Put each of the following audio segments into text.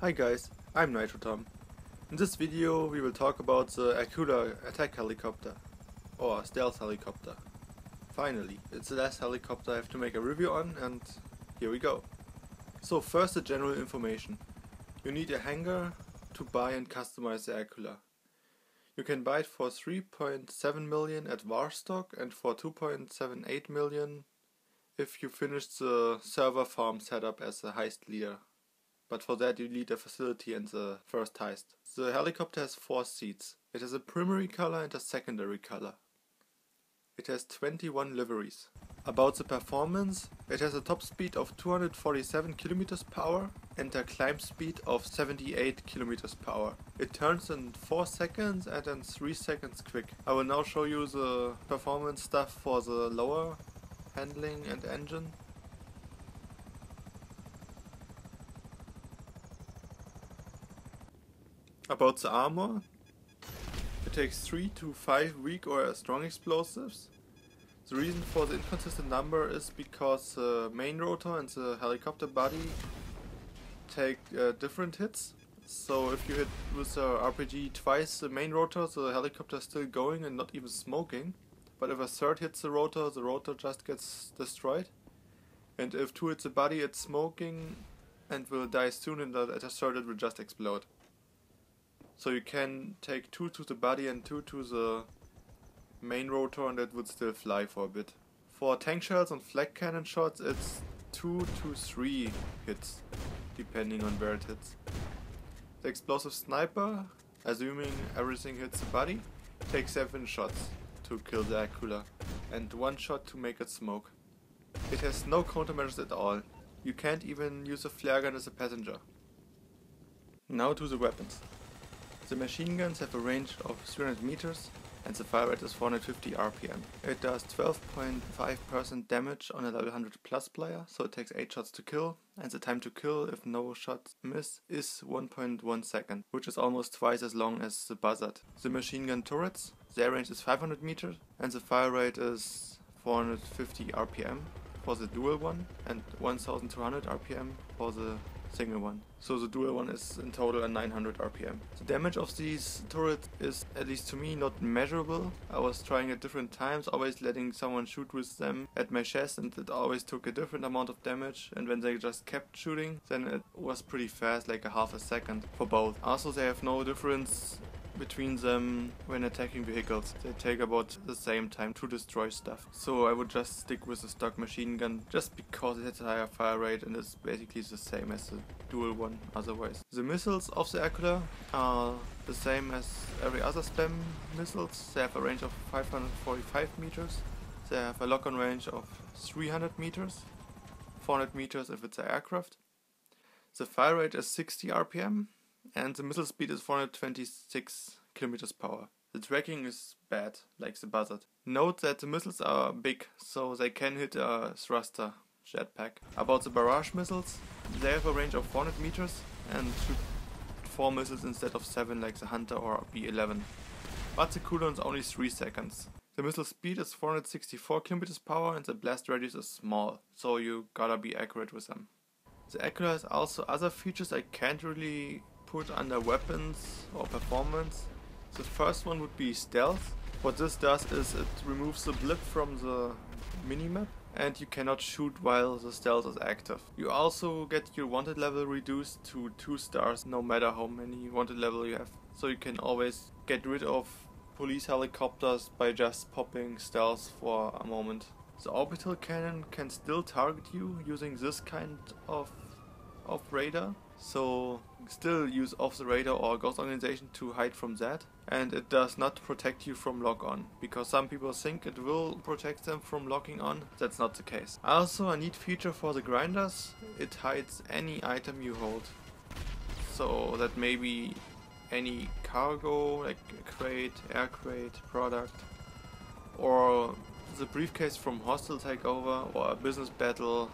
Hi guys, I'm Tom. In this video we will talk about the Akula attack helicopter, or stealth helicopter. Finally, it's the last helicopter I have to make a review on, and here we go. So first the general information. You need a hangar to buy and customize the Akula. You can buy it for 3.7 million at Warstock and for 2.78 million if you finish the server farm setup as a heist leader. But for that you need a facility and the first heist. The helicopter has 4 seats. It has a primary color and a secondary color. It has 21 liveries. About the performance, it has a top speed of 247 km per hour and a climb speed of 78 km per hour. It turns in 4 seconds and in 3 seconds quick. I will now show you the performance stuff for the lower handling and engine. About the armor, it takes 3 to 5 weak or strong explosives. The reason for the inconsistent number is because the main rotor and the helicopter body take different hits. So if you hit with the RPG twice the main rotor, the helicopter is still going and not even smoking. But if a third hits the rotor just gets destroyed. And if 2 hits the body, it's smoking and will die soon, and at a third it will just explode. So you can take 2 to the body and 2 to the main rotor, and it would still fly for a bit. For tank shells and flak cannon shots it's 2 to 3 hits, depending on where it hits. The explosive sniper, assuming everything hits the body, takes 7 shots to kill the Akula and 1 shot to make it smoke. It has no countermeasures at all. You can't even use a flare gun as a passenger. Now to the weapons. The machine guns have a range of 300 meters and the fire rate is 450 RPM. It does 12.5% damage on a level 100 plus player, so it takes 8 shots to kill, and the time to kill if no shots miss is 1.1 second, which is almost twice as long as the Buzzard. The machine gun turrets, their range is 500 meters and the fire rate is 450 RPM for the dual one and 1200 RPM for the single one. So the dual one is in total a 900 RPM. The damage of these turrets is, at least to me, not measurable. I was trying at different times, always letting someone shoot with them at my chest, and it always took a different amount of damage, and when they just kept shooting then it was pretty fast, like a half a second for both. Also they have no difference between them when attacking vehicles. They take about the same time to destroy stuff. So I would just stick with the stock machine gun just because it has a higher fire rate and is basically the same as the dual one otherwise. The missiles of the Akula are the same as every other spam missiles. They have a range of 545 meters. They have a lock-on range of 300 meters, 400 meters if it's an aircraft. The fire rate is 60 RPM. And the missile speed is 426 km per hour. The tracking is bad, like the Buzzard. Note that the missiles are big, so they can hit a thruster jetpack. About the barrage missiles, they have a range of 400 meters and shoot 4 missiles instead of 7 like the Hunter or B-11. But the cooldown is only 3 seconds. The missile speed is 464 km per hour and the blast radius is small, so you gotta be accurate with them. The Akula has also other features I can't really put under weapons or performance. The first one would be stealth. What this does is it removes the blip from the minimap and you cannot shoot while the stealth is active. You also get your wanted level reduced to 2 stars no matter how many wanted level you have. So you can always get rid of police helicopters by just popping stealth for a moment. The orbital cannon can still target you using this kind of radar. So still use off the radar or ghost organization to hide from that, and it does not protect you from lock on, because some people think it will protect them from locking on. That's not the case. Also a neat feature for the grinders, it hides any item you hold, so that maybe any cargo like a crate, air crate, product, or the briefcase from hostile takeover or a business battle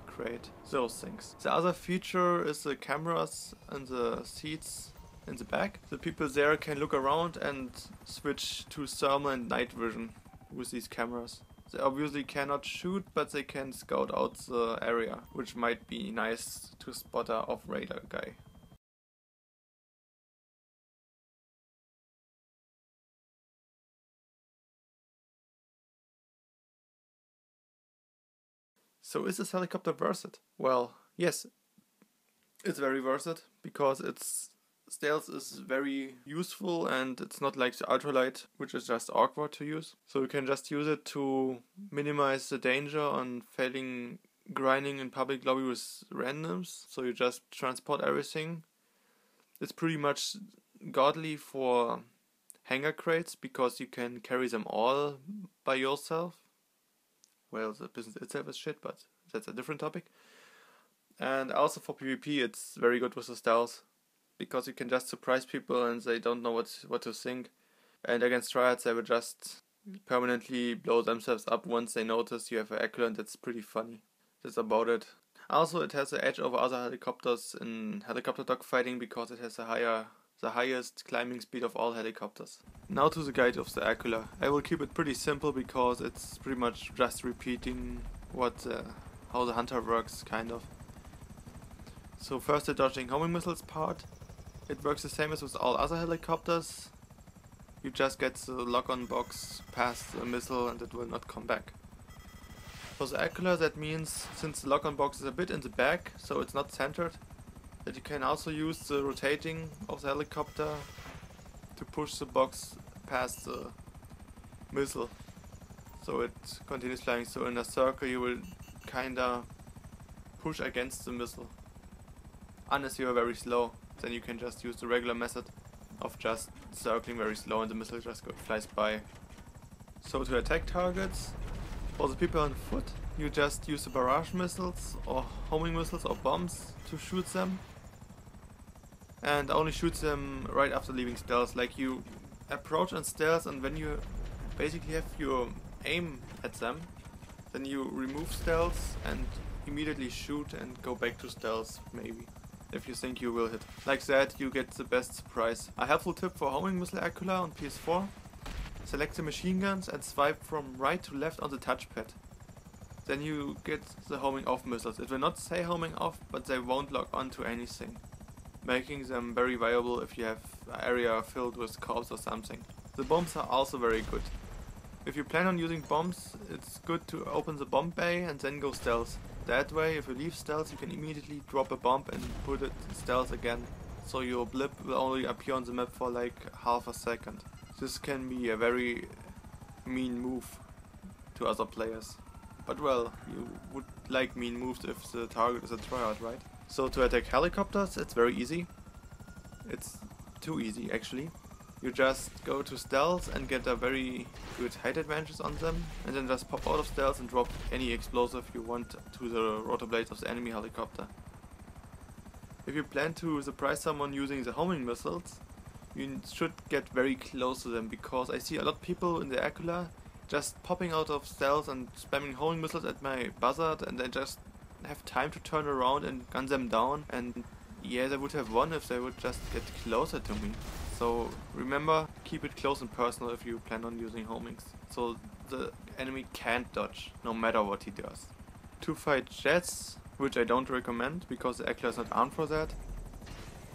crate, those things. The other feature is the cameras and the seats in the back. The people there can look around and switch to thermal and night vision with these cameras. They obviously cannot shoot, but they can scout out the area, which might be nice to spot a off-radar guy. So is this helicopter worth it? Well, yes, it's very worth it, because its stealth is very useful and it's not like the ultralight, which is just awkward to use. So you can just use it to minimize the danger on failing grinding in public lobby with randoms. So you just transport everything. It's pretty much godly for hangar crates because you can carry them all by yourself. Well, the business itself is shit, but that's a different topic. And also for PvP, it's very good with the stealth, because you can just surprise people and they don't know what to think. And against triads, they will just permanently blow themselves up once they notice you have an Akula, and that's pretty funny. That's about it. Also, it has the edge over other helicopters in helicopter dogfighting because it has the highest climbing speed of all helicopters. Now to the guide of the Akula. I will keep it pretty simple because it's pretty much just repeating how the hunter works, kind of. So first the dodging homing missiles part. It works the same as with all other helicopters. You just get the lock-on box past the missile and it will not come back. For the Akula, that means, since the lock-on box is a bit in the back, so it's not centered, that you can also use the rotating of the helicopter to push the box past the missile. So it continues flying. So in a circle you will kinda push against the missile. Unless you are very slow, then you can just use the regular method of just circling very slow and the missile just flies by. So to attack targets, for the people on foot, you just use the barrage missiles or homing missiles or bombs to shoot them. And only shoot them right after leaving stealth. Like, you approach on stealth, and when you basically have your aim at them, then you remove stealth and immediately shoot and go back to stealth, maybe, if you think you will hit. Like that, you get the best surprise. A helpful tip for homing missile Akula on PS4: select the machine guns and swipe from right to left on the touchpad. Then you get the homing off missiles. It will not say homing off, but they won't lock onto anything, making them very viable if you have an area filled with corpse or something. The bombs are also very good. If you plan on using bombs, it's good to open the bomb bay and then go stealth. That way, if you leave stealth, you can immediately drop a bomb and put it stealth again, so your blip will only appear on the map for like half a second. This can be a very mean move to other players. But well, you would like mean moves if the target is a tryhard, right? So to attack helicopters, it's very easy. It's too easy, actually. You just go to stealth and get a very good height advantage on them, and then just pop out of stealth and drop any explosive you want to the rotor blades of the enemy helicopter. If you plan to surprise someone using the homing missiles, you should get very close to them, because I see a lot of people in the Akula just popping out of stealth and spamming homing missiles at my buzzard, and they just have time to turn around and gun them down, and yeah, they would have won if they would just get closer to me. So remember, keep it close and personal if you plan on using homings, so the enemy can't dodge, no matter what he does. To fight jets, which I don't recommend because the Akula is not armed for that,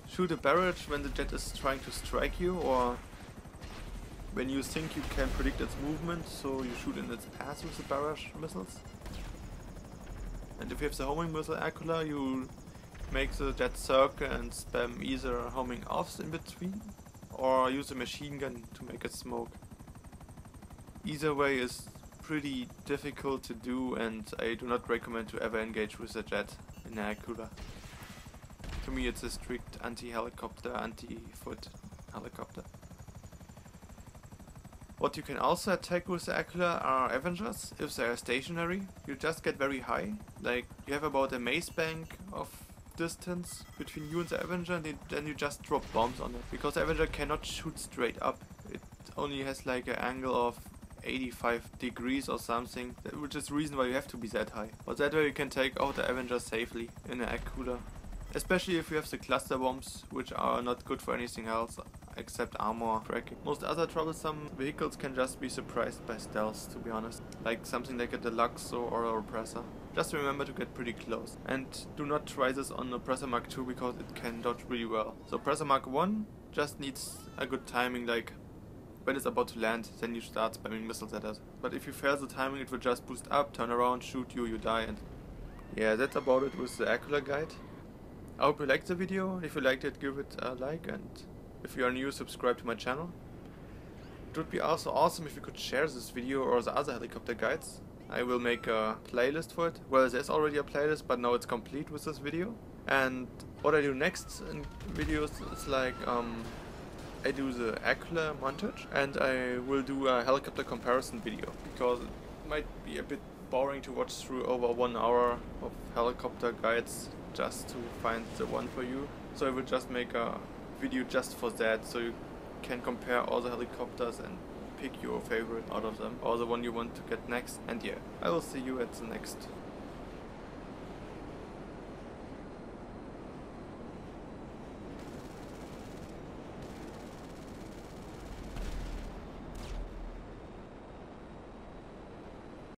shoot a barrage when the jet is trying to strike you, or when you think you can predict its movement, so you shoot in its path with the barrage missiles. And if you have the homing missile Akula, you make the jet circle and spam either homing offs in between, or use a machine gun to make it smoke. Either way is pretty difficult to do, and I do not recommend to ever engage with a jet in an Akula. To me, it's a strict anti-helicopter, anti-foot helicopter. What you can also attack with the Akula are Avengers. If they are stationary, you just get very high. Like, you have about a mace bank of distance between you and the Avenger, and then you just drop bombs on it. Because the Avenger cannot shoot straight up. It only has like an angle of 85 degrees or something, which is the reason why you have to be that high. But that way you can take out the Avenger safely in an Akula. Especially if you have the cluster bombs, which are not good for anything else except armor cracking. Most other troublesome vehicles can just be surprised by stealth, to be honest. Like something like a deluxe or a repressor. Just remember to get pretty close. And do not try this on a Oppressor Mark II because it can dodge really well. So Oppressor Mark I just needs a good timing, like when it's about to land, then you start spamming missiles at it. But if you fail the timing, it will just boost up, turn around, shoot you, you die, and Yeah, that's about it with the Akula guide. I hope you liked the video. If you liked it, give it a like, and if you are new, subscribe to my channel. It would be also awesome if you could share this video or the other helicopter guides. I will make a playlist for it. Well, there's already a playlist, but now it's complete with this video. And what I do next in videos is like, I do the Akula montage, and I will do a helicopter comparison video, because it might be a bit boring to watch through over 1 hour of helicopter guides just to find the one for you. So I will just make a video just for that, so you can compare all the helicopters and pick your favorite out of them, or the one you want to get next. And yeah, I will see you at the next